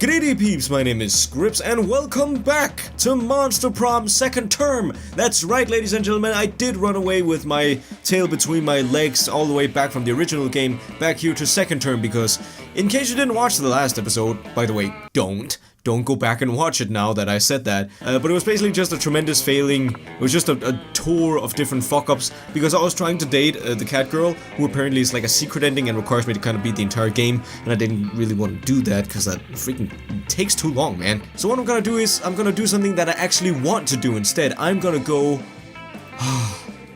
G'day peeps, my name is Scripps and welcome back to Monster Prom second term. That's right, ladies and gentlemen, I did run away with my tail between my legs all the way back from the original game back here to second term because, in case you didn't watch the last episode, by the way, don't go back and watch it now that I said that, but it was basically just a tremendous failing. It was just a tour of different fuck-ups, because I was trying to date the cat girl, who apparently is like a secret ending and requires me to kind of beat the entire game, and I didn't really want to do that, because that freaking takes too long, man. So what I'm gonna do is, I'm gonna do something that I actually want to do instead. I'm gonna go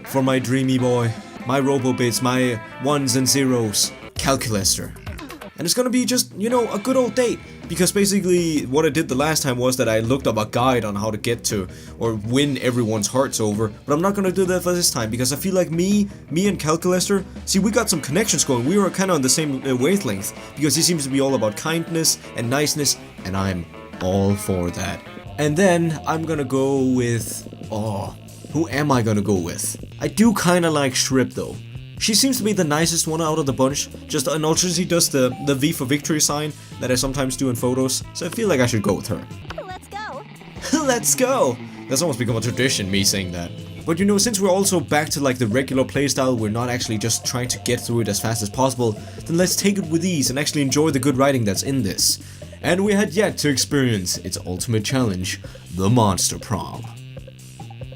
for my dreamy boy, my robo-bits, my ones and zeros, Calculester. And it's gonna be just, you know, a good old date. Because basically, what I did the last time was that I looked up a guide on how to get to, or win everyone's hearts over. But I'm not gonna do that for this time, because I feel like me and Calculester, see, we got some connections going. We were kinda on the same wavelength. Because he seems to be all about kindness and niceness, and I'm all for that. And then, I'm gonna go with, who am I gonna go with? I do kinda like Shrip though. She seems to be the nicest one out of the bunch, and also she does the V for victory sign that I sometimes do in photos, so I feel like I should go with her. Let's go! Let's go! That's almost become a tradition, me saying that. But you know, since we're also back to like the regular playstyle, we're not actually just trying to get through it as fast as possible, then let's take it with ease and actually enjoy the good writing that's in this. And we had yet to experience its ultimate challenge, the Monster Prom.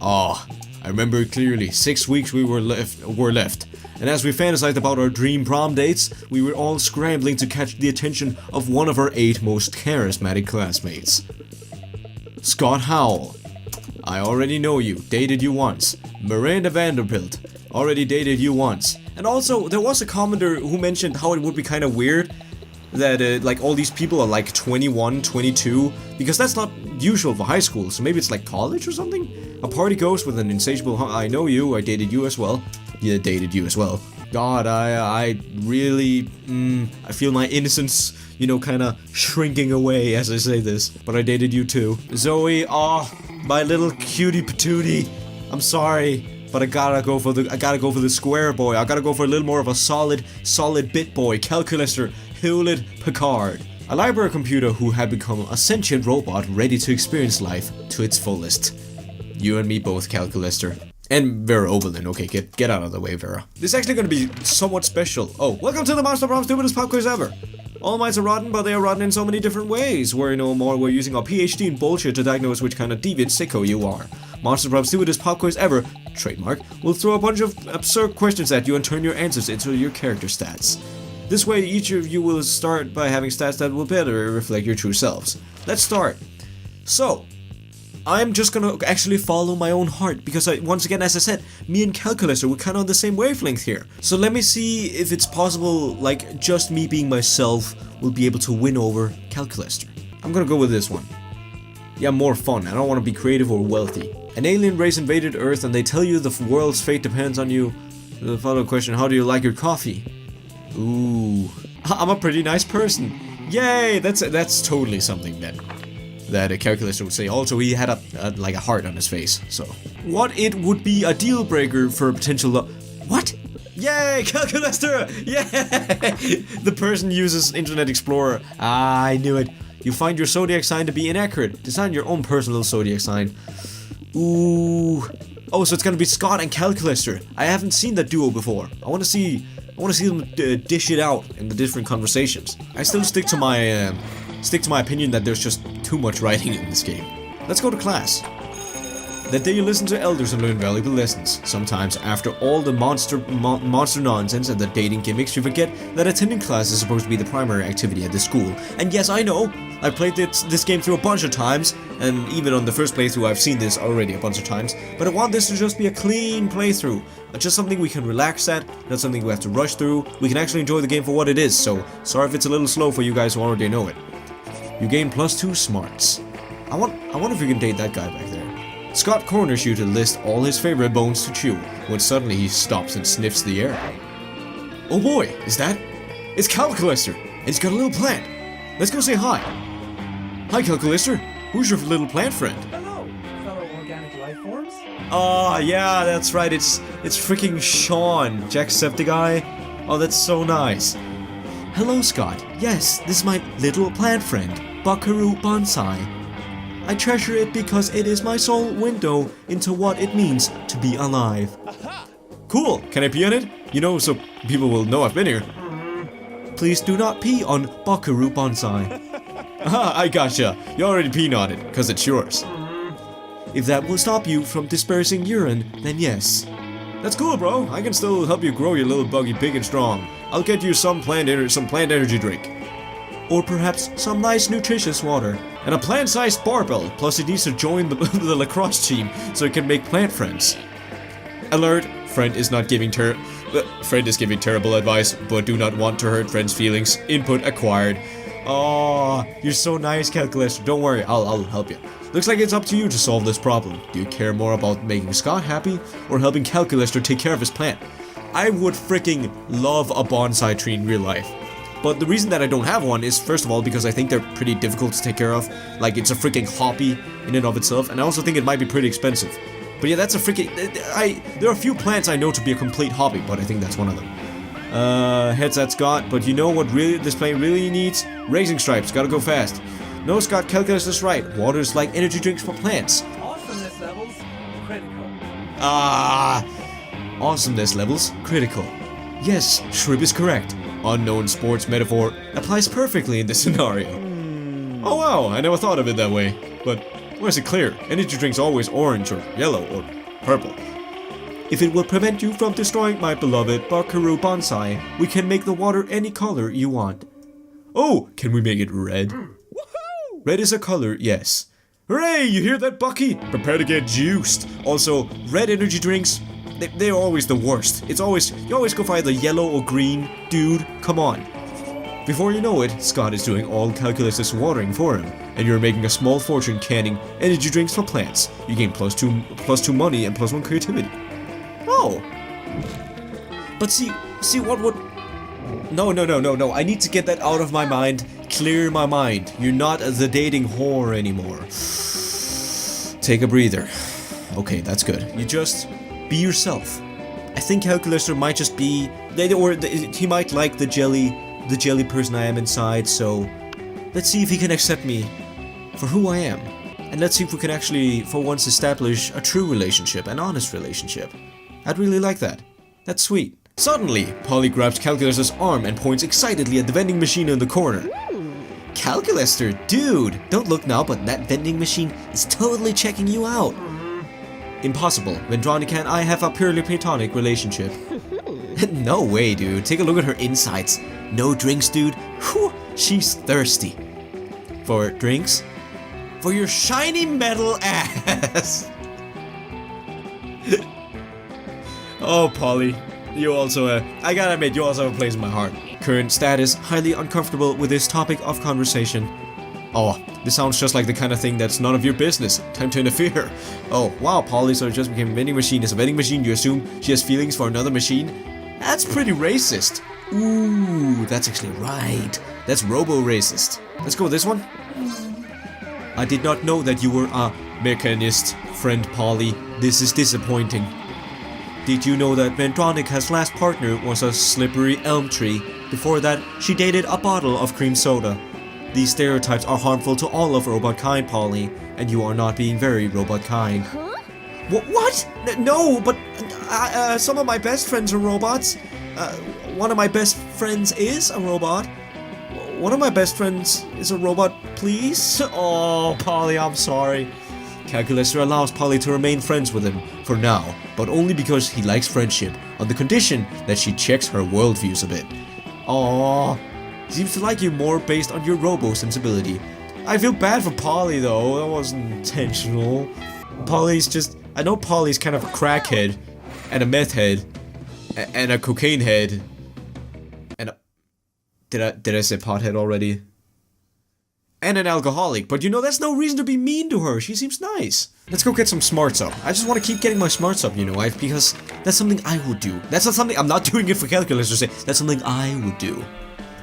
I remember it clearly, 6 weeks we were left. And as we fantasized about our dream prom dates, we were all scrambling to catch the attention of one of our 8 most charismatic classmates. Scott Howell. I already know you, dated you once. Miranda Vanderbilt. Already dated you once. And also, there was a commenter who mentioned how it would be kind of weird that like all these people are like 21, 22, because that's not usual for high school, so maybe it's like college or something? A party ghost with an insatiable I know you, I dated you as well. Yeah, dated you as well. God, I really, I feel my innocence, you know, kinda shrinking away as I say this. But I dated you too. Zoe, my little cutie patootie. I'm sorry, but I gotta go for the square boy. I gotta go for a little more of a solid bit boy, Calculester Hewlett Packard. A library computer who had become a sentient robot ready to experience life to its fullest. You and me both, Calculester. And Vera Oberlin. Okay, get out of the way, Vera. This is actually going to be somewhat special. Welcome to the Monster Prom stupidest pop quiz ever. All minds are rotten, but they are rotten in so many different ways. Worry no more, we're using our PhD in bullshit to diagnose which kind of deviant sicko you are. Monster Prom stupidest pop quiz ever, trademark, will throw a bunch of absurd questions at you and turn your answers into your character stats. This way, each of you will start by having stats that will better reflect your true selves. Let's start. So, I'm just gonna actually follow my own heart, because once again, as I said, me and Calculester were kinda on the same wavelength here. So let me see if it's possible, like, just me being myself will be able to win over Calculester. I'm gonna go with this one. Yeah, more fun. I don't want to be creative or wealthy. An alien race invaded Earth and they tell you the world's fate depends on you. The follow-up question, how do you like your coffee? Ooh, I'm a pretty nice person. Yay, that's totally something that a Calculester would say. Also, he had like a heart on his face, so. What it would be a deal breaker for a potential what? Yay, Calculester! Yeah! The person uses Internet Explorer. I knew it. You find your zodiac sign to be inaccurate. Design your own personal zodiac sign. Ooh. Oh, so it's gonna be Scott and Calculester. I haven't seen that duo before. I wanna see them dish it out in the different conversations. I still stick to my opinion that there's just too much writing in this game. Let's go to class. That day you listen to elders and learn valuable lessons. Sometimes, after all the monster nonsense and the dating gimmicks, you forget that attending class is supposed to be the primary activity at the school. And yes, I know, I've played this game through a bunch of times, and even on the first playthrough I've seen this already a bunch of times, but I want this to just be a clean playthrough. Just something we can relax at, not something we have to rush through. We can actually enjoy the game for what it is, so sorry if it's a little slow for you guys who already know it. You gain +2 smarts. I wonder if you can date that guy back there. Scott corners you to list all his favorite bones to chew, when suddenly he stops and sniffs the air. Oh boy, is that? It's Calculester, and he's got a little plant. Let's go say hi. Hi, Calculester. Who's your little plant friend? Hello, fellow organic life forms. Oh, yeah, that's right. It's freaking Sean, Jacksepticeye. Oh, that's so nice. Hello, Scott. Yes, this is my little plant friend. Buckaroo Bonsai. I treasure it because it is my sole window into what it means to be alive. Cool, can I pee on it? You know, so people will know I've been here. Please do not pee on Buckaroo Bonsai. Aha, I gotcha. You already peed on it, cause it's yours. If that will stop you from dispersing urine, then yes. That's cool, bro. I can still help you grow your little buggy big and strong. I'll get you some plant energy drink. Or perhaps some nice nutritious water. And a plant-sized barbell, plus it needs to join the lacrosse team so it can make plant friends. Alert, friend is giving terrible advice, but do not want to hurt friend's feelings. Input acquired. Oh, you're so nice, Calculester. Don't worry, I'll help you. Looks like it's up to you to solve this problem. Do you care more about making Scott happy or helping Calculester take care of his plant? I would freaking love a bonsai tree in real life. But the reason that I don't have one is, first of all, because I think they're pretty difficult to take care of. Like, it's a freaking hobby in and of itself, and I also think it might be pretty expensive. But yeah, that's a freaking... there are a few plants I know to be a complete hobby, but I think that's one of them. Heads at Scott, but you know what this plant really needs? Racing stripes, gotta go fast. No, Scott, Calculester's right. Water is like energy drinks for plants. Awesomeness levels critical. Awesomeness levels critical. Yes, Shrib is correct. Unknown sports metaphor applies perfectly in this scenario. Oh wow, I never thought of it that way. But where's it clear? Energy drinks always orange or yellow or purple. If it will prevent you from destroying my beloved Buckaroo Bonsai, we can make the water any color you want. Oh, can we make it red? Woohoo! Red is a color, yes. Hooray, you hear that, Bucky? Prepare to get juiced. Also, red energy drinks, they're always the worst. You always go for the yellow or green. Dude, come on. Before you know it, Scott is doing all Calculus's watering for him, and you're making a small fortune canning energy drinks for plants. You gain plus two money and +1 creativity. Oh. But see what would... No, I need to get that out of my mind. Clear my mind. You're not the dating whore anymore. Take a breather. Okay, that's good. You just... be yourself. I think Calculester might just be... he might like the jelly person I am inside, so... let's see if he can accept me for who I am. And let's see if we can actually, for once, establish a true relationship, an honest relationship. I'd really like that. That's sweet. Suddenly, Polly grabs Calculester's arm and points excitedly at the vending machine in the corner. Calculester, dude! Don't look now, but that vending machine is totally checking you out. Impossible. Vendronica and I have a purely platonic relationship. No way, dude. Take a look at her insides. No drinks, dude. Whew, she's thirsty. For drinks? For your shiny metal ass! Oh, Polly. You also, I gotta admit, you also have a place in my heart. Current status, highly uncomfortable with this topic of conversation. Oh, this sounds just like the kind of thing that's none of your business. Time to interfere. Oh, wow, Polly so it just became a vending machine. As a vending machine, you assume she has feelings for another machine? That's pretty racist. Ooh, that's actually right. That's robo-racist. Let's go with this one. I did not know that you were a mechanist, friend Polly. This is disappointing. Did you know that Vendronica's last partner was a slippery elm tree? Before that, she dated a bottle of cream soda. These stereotypes are harmful to all of robot kind, Polly, and you are not being very robot kind. Huh? What? No, but some of my best friends are robots. One of my best friends is a robot. One of my best friends is a robot, please? Oh, Polly, I'm sorry. Calculester allows Polly to remain friends with him for now, but only because he likes friendship, on the condition that she checks her worldviews a bit. Aww. Seems to like you more based on your robo-sensibility. I feel bad for Polly though, that wasn't intentional. Polly's just... I know Polly's kind of a crackhead, and a meth head, and a cocaine head, and a... Did I say pothead already? And an alcoholic, but you know, that's no reason to be mean to her. She seems nice. Let's go get some smarts up. I just want to keep getting my smarts up, you know, because that's something I would do. That's not something... I'm not doing it for Calculus to say. That's something I would do.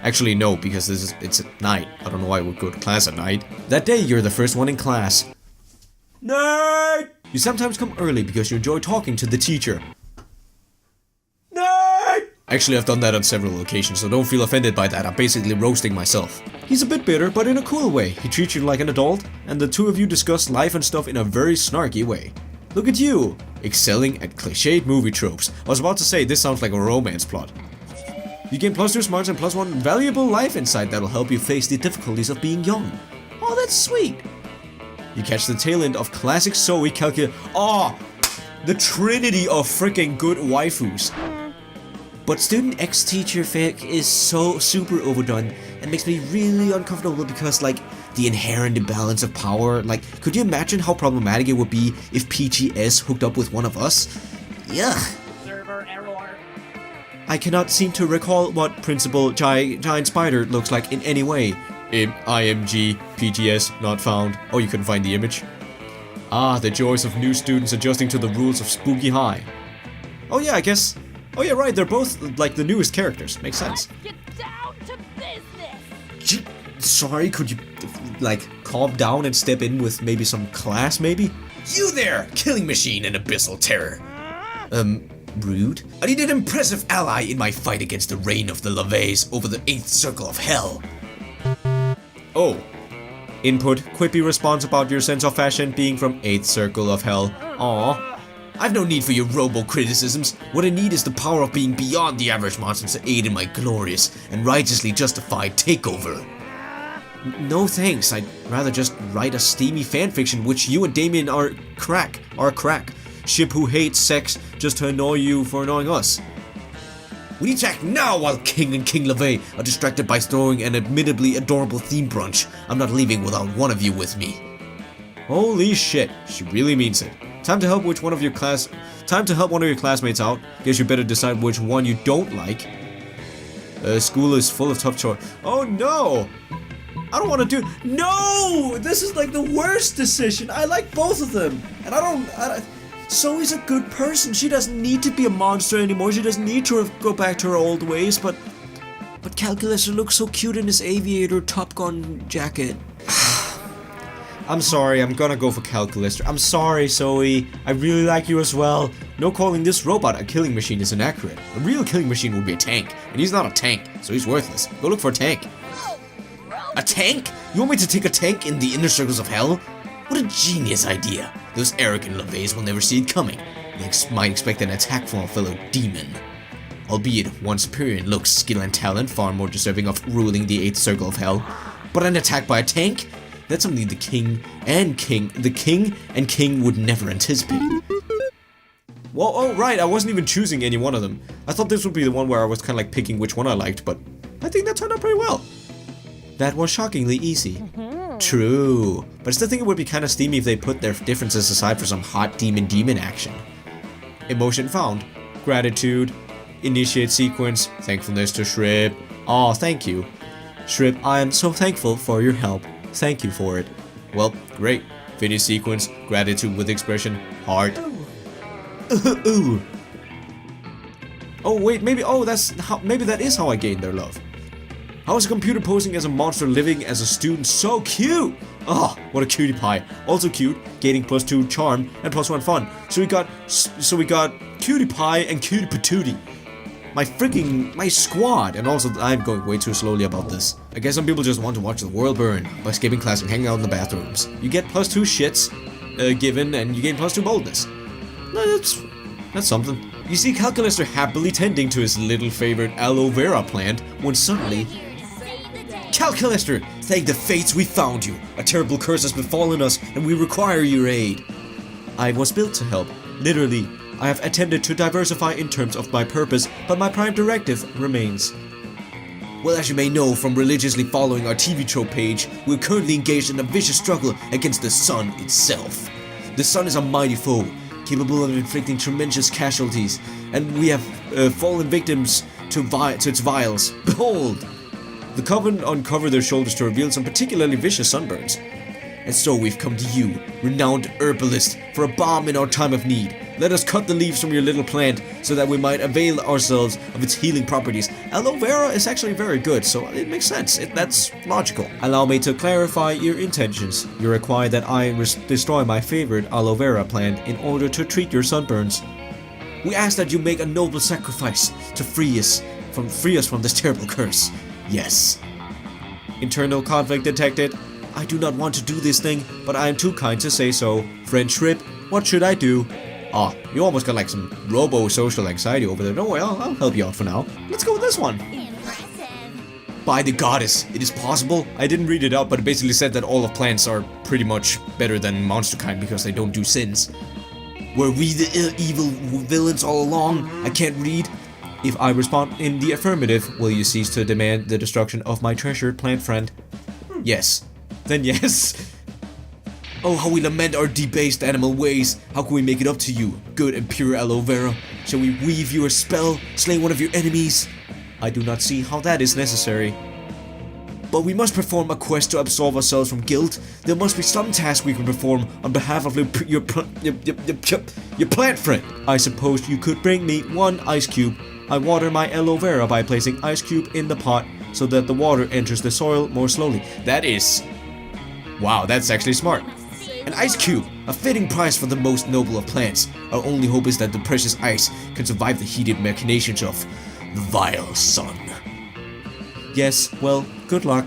Actually, no, because it's at night. I don't know why I would go to class at night. That day, you're the first one in class. Nerd! You sometimes come early because you enjoy talking to the teacher. Nerd! Actually, I've done that on several occasions, so don't feel offended by that. I'm basically roasting myself. He's a bit bitter, but in a cool way. He treats you like an adult, and the two of you discuss life and stuff in a very snarky way. Look at you, excelling at cliched movie tropes. I was about to say, this sounds like a romance plot. You gain +2 smarts and +1 valuable life insight that'll help you face the difficulties of being young. Oh, that's sweet. You catch the tail end of classic Zoe the trinity of freaking good waifus. But student X teacher fic is so super overdone and makes me really uncomfortable because, like, the inherent imbalance of power. Like, could you imagine how problematic it would be if PGS hooked up with one of us? Yuck. Server error. I cannot seem to recall what Principal Giant Spider looks like in any way. IMG, PGS, not found. Oh, you couldn't find the image? Ah, the joys of new students adjusting to the rules of Spooky High. Oh yeah, I guess. Oh yeah, right, they're both, like, the newest characters. Makes sense. Get down to business. Sorry, could you, like, calm down and step in with maybe some class, maybe? You there, killing machine and abyssal terror. Rude. I need an impressive ally in my fight against the reign of the Laveys over the 8th circle of hell. Oh. Input, quippy response about your sense of fashion being from 8th circle of hell. Aww. I've no need for your robo-criticisms. What I need is the power of being beyond the average monsters to aid in my glorious and righteously justified takeover. No thanks, I'd rather just write a steamy fanfiction which you and Damien are crack. Ship who hates sex just to annoy you for annoying us. We need to act now while King and King LaVey are distracted by throwing an admittedly adorable theme brunch. I'm not leaving without one of you with me. Holy shit, she really means it. Time to help one of your classmates out. Guess you better decide which one you don't like. School is full of tough choice. Oh no! I don't want to do. No! This is like the worst decision. I like both of them, and I don't. Zoe's a good person. She doesn't need to be a monster anymore. She doesn't need to go back to her old ways. But Calculester looks so cute in his aviator Top Gun jacket. I'm sorry, I'm gonna go for Calculester. I'm sorry, Zoe. I really like you as well. No calling this robot a killing machine is inaccurate. A real killing machine would be a tank, and he's not a tank, so he's worthless. Go look for a tank. A tank? You want me to take a tank in the inner circles of hell? What a genius idea. Those arrogant LaVeys will never see it coming. They might expect an attack from a fellow demon. Albeit one superior in looks, skill and talent, far more deserving of ruling the 8th circle of hell. But an attack by a tank? That's something the king and king would never anticipate. Well, oh right, I wasn't even choosing any one of them. I thought this would be the one where I was kind of like picking which one I liked, but I think that turned out pretty well. That was shockingly easy. True, but I still think it would be kind of steamy if they put their differences aside for some hot demon action. Emotion found. Gratitude. Initiate sequence. Thankfulness to Shrip. Aw, thank you. Shrip, I am so thankful for your help. Thank you for it. Well, great. Finish sequence. Gratitude with expression. Heart. Ooh. Oh wait, maybe that is how I gained their love. How is a computer posing as a monster living as a student so cute? Oh, what a cutie pie. Also cute, gaining +2 charm and +1 fun. So we got cutie pie and cutie patootie. My squad. And also, I'm going way too slowly about this. I guess some people just want to watch the world burn by skipping class and hanging out in the bathrooms. You get +2 shits given, and you gain +2 boldness. That's something. You see Calculester happily tending to his little favorite aloe vera plant when suddenly... Calculester! Thank the fates we found you! A terrible curse has befallen us and we require your aid. I was built to help. Literally, I have attempted to diversify in terms of my purpose, but my prime directive remains. Well, as you may know from religiously following our TV trope page, we're currently engaged in a vicious struggle against the sun itself. The sun is a mighty foe, capable of inflicting tremendous casualties, and we have fallen victims to its vials. Behold! The Coven uncover their shoulders to reveal some particularly vicious sunburns. And so we've come to you, renowned herbalist, for a balm in our time of need. Let us cut the leaves from your little plant so that we might avail ourselves of its healing properties. Aloe vera is actually very good, so it makes sense. That's logical. Allow me to clarify your intentions. You require that I destroy my favorite aloe vera plant in order to treat your sunburns. We ask that you make a noble sacrifice to free us from this terrible curse. Yes. Internal conflict detected. I do not want to do this thing, but I am too kind to say so. Friendship, what should I do? Ah, you almost got like some robo-social anxiety over there. Don't worry, I'll help you out for now. Let's go with this one. Impressive. By the goddess, it is possible. I didn't read it out, but it basically said that all of plants are pretty much better than monster kind because they don't do sins. Were we the evil villains all along? I can't read. If I respond in the affirmative, will you cease to demand the destruction of my treasured plant friend? Yes. Then yes. Oh, how we lament our debased animal ways. How can we make it up to you, good and pure aloe vera? Shall we weave you a spell, slay one of your enemies? I do not see how that is necessary. But we must perform a quest to absolve ourselves from guilt. There must be some task we can perform on behalf of your plant friend. I suppose you could bring me one ice cube. I water my aloe vera by placing ice cube in the pot so that the water enters the soil more slowly. That is... wow, that's actually smart. An ice cube, a fitting price for the most noble of plants. Our only hope is that the precious ice can survive the heated machinations of the vile sun. Yes, well, good luck.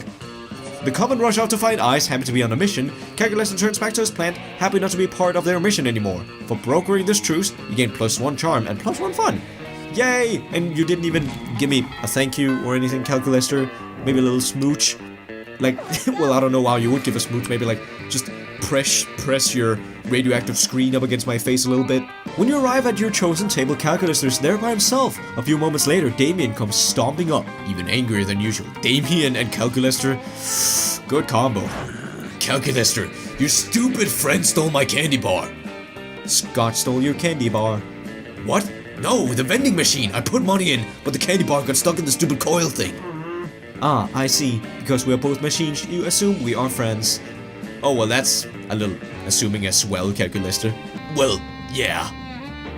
The common rush out to find ice, happy to be on a mission. Calculester turns back to his plant, happy not to be part of their mission anymore. For brokering this truce, you gain +1 charm and +1 fun. Yay! And you didn't even give me a thank you or anything, Calculester. Maybe a little smooch. Like, well, I don't know how you would give a smooch. Maybe like, just press your radioactive screen up against my face a little bit. When you arrive at your chosen table, Calculester's there by himself. A few moments later, Damien comes stomping up, even angrier than usual. Damien and Calculester, good combo. Calculester, your stupid friend stole my candy bar. Scott stole your candy bar. What? No, the vending machine. I put money in, but the candy bar got stuck in the stupid coil thing. Ah, I see. Because we are both machines, you assume we are friends. Oh, well, that's a little assuming as well, Calculester. Well, yeah.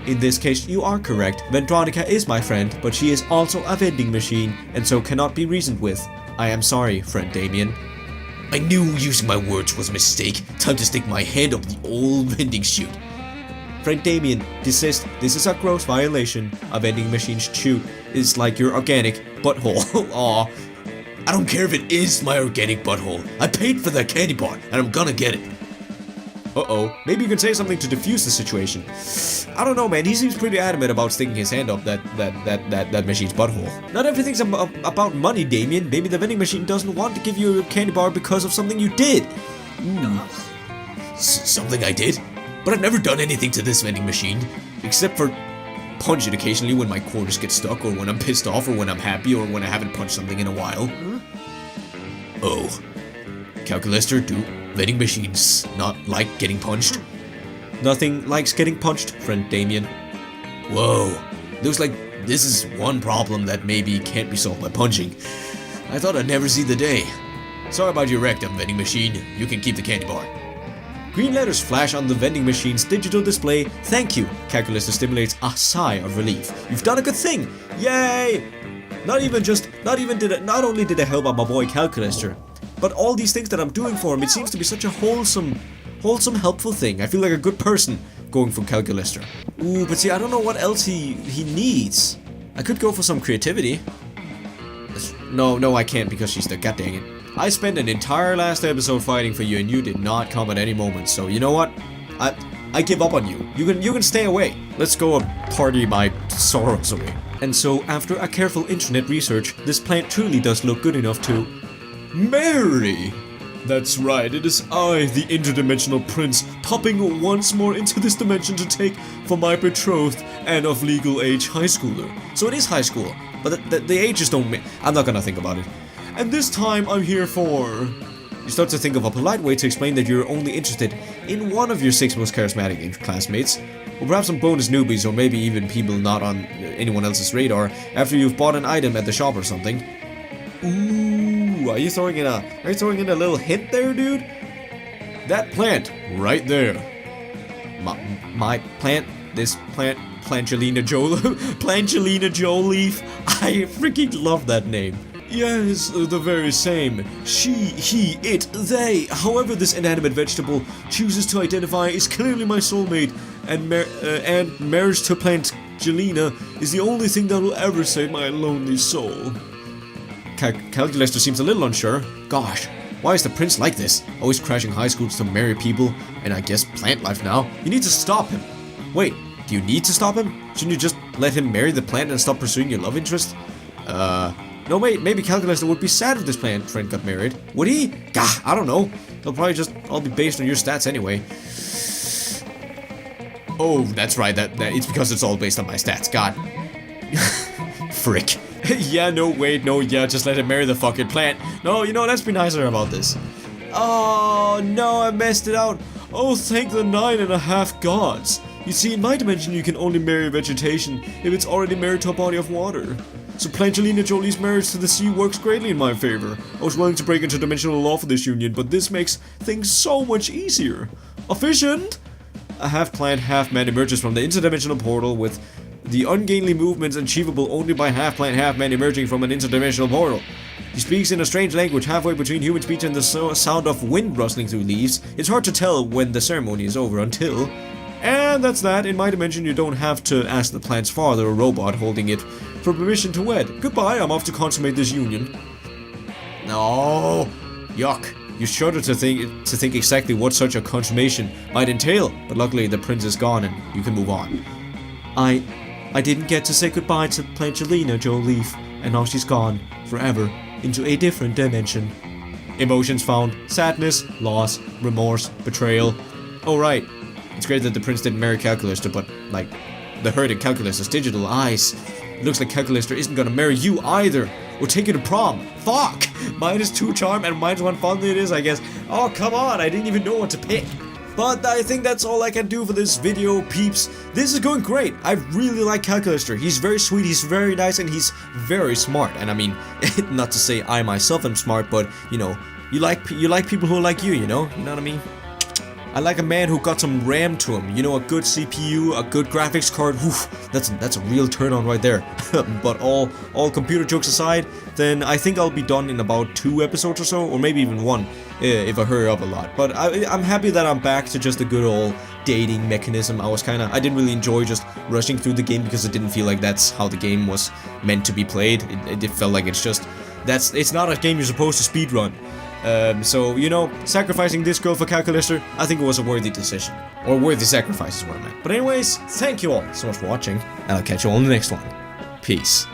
In this case, you are correct. Vendronica is my friend, but she is also a vending machine, and so cannot be reasoned with. I am sorry, friend Damien. I knew using my words was a mistake. Time to stick my hand up the old vending chute. Friend Damien, desist. This is a gross violation. A vending machine's chute is like your organic butthole. Aw. I don't care if it is my organic butthole. I paid for that candy bar, and I'm gonna get it. Uh-oh. Maybe you can say something to defuse the situation. I don't know, man. He seems pretty adamant about sticking his hand up that machine's butthole. Not everything's about money, Damien. Maybe the vending machine doesn't want to give you a candy bar because of something you did. Something I did? But I've never done anything to this vending machine. Except for punch it occasionally when my quarters get stuck, or when I'm pissed off, or when I'm happy, or when I haven't punched something in a while. Oh. Calculester, do vending machines not like getting punched? Nothing likes getting punched, friend Damien. Whoa. Looks like this is one problem that maybe can't be solved by punching. I thought I'd never see the day. Sorry about your rectum, vending machine. You can keep the candy bar. Green letters flash on the vending machine's digital display. Thank you. Calculester stimulates a sigh of relief. You've done a good thing. Yay! Not only did I help out my boy Calculester, but all these things that I'm doing for him, it seems to be such a wholesome, helpful thing. I feel like a good person going for Calculester. Ooh, but see, I don't know what else he needs. I could go for some creativity. No, I can't because she's there. God dang it. I spent an entire last episode fighting for you, and you did not come at any moment. So you know what? I give up on you. You can stay away. Let's go party my sorrows away. And so, after a careful internet research, this plant truly does look good enough to marry. That's right, it is I, the interdimensional prince, popping once more into this dimension to take for my betrothed and of legal age high schooler. So it is high school, but the ages don't I'm not gonna think about it. And this time I'm here for... You start to think of a polite way to explain that you're only interested in one of your 6 most charismatic classmates, or perhaps some bonus newbies, or maybe even people not on anyone else's radar after you've bought an item at the shop or something. Ooh, are you throwing in a little hint there, dude? That plant right there. My plant, this plant, Plangelina Joe-leaf. I freaking love that name. Yes, the very same. She, he, it, they. However this inanimate vegetable chooses to identify is clearly my soulmate and marriage to plant Jelena is the only thing that will ever save my lonely soul. Calculester seems a little unsure. Gosh, why is the prince like this? Always crashing high schools to marry people, and I guess plant life now. You need to stop him. Wait, do you need to stop him? Shouldn't you just let him marry the plant and stop pursuing your love interest? No wait, maybe Calculester would be sad if this plant friend got married. Would he? Gah, I don't know. They'll probably just all be based on your stats anyway. Oh, that's right, that it's because it's all based on my stats, god. Frick. Yeah, no, wait, no, yeah, just let him marry the fucking plant. No, you know, let's be nicer about this. Oh, no, I messed it out. Oh, thank the 9.5 gods. You see, in my dimension, you can only marry vegetation if it's already married to a body of water. So Angelina Jolie's marriage to the sea works greatly in my favor. I was willing to break interdimensional law for this union, but this makes things so much easier. Efficient? A half-plant, half-man emerges from the interdimensional portal with the ungainly movements achievable only by half-plant, half-man emerging from an interdimensional portal. He speaks in a strange language halfway between human speech and the sound of wind rustling through leaves. It's hard to tell when the ceremony is over until... And that's that. In my dimension, you don't have to ask the plant's father or robot holding it for permission to wed. Goodbye, I'm off to consummate this union. No, yuck. You shudder to think exactly what such a consummation might entail, but luckily the prince is gone and you can move on. I didn't get to say goodbye to Angelina Jolie, and now she's gone forever into a different dimension. Emotions found: sadness, loss, remorse, betrayal. Oh right, it's great that the prince didn't marry Calculester, but like the hurt in Calculester's digital eyes. It looks like Calculester isn't gonna marry you either, or take you to prom. Fuck! -2 charm and -1 fondly it is, I guess. Oh, come on, I didn't even know what to pick. But I think that's all I can do for this video, peeps. This is going great. I really like Calculester. He's very sweet, he's very nice, and he's very smart. And I mean, not to say I myself am smart, but you know, you like people who are like you know? You know what I mean? I like a man who got some RAM to him, you know, a good CPU, a good graphics card. Whew, that's a real turn on right there. But all computer jokes aside, then I think I'll be done in about 2 episodes or so, or maybe even 1, if I hurry up a lot. But I'm happy that I'm back to just a good old dating mechanism. I didn't really enjoy just rushing through the game because it didn't feel like that's how the game was meant to be played. It felt like it's not a game you're supposed to speedrun. So, you know, sacrificing this girl for Calculester, I think it was a worthy decision. Or worthy sacrifice is what I meant. But anyways, thank you all so much for watching, and I'll catch you all in the next one. Peace.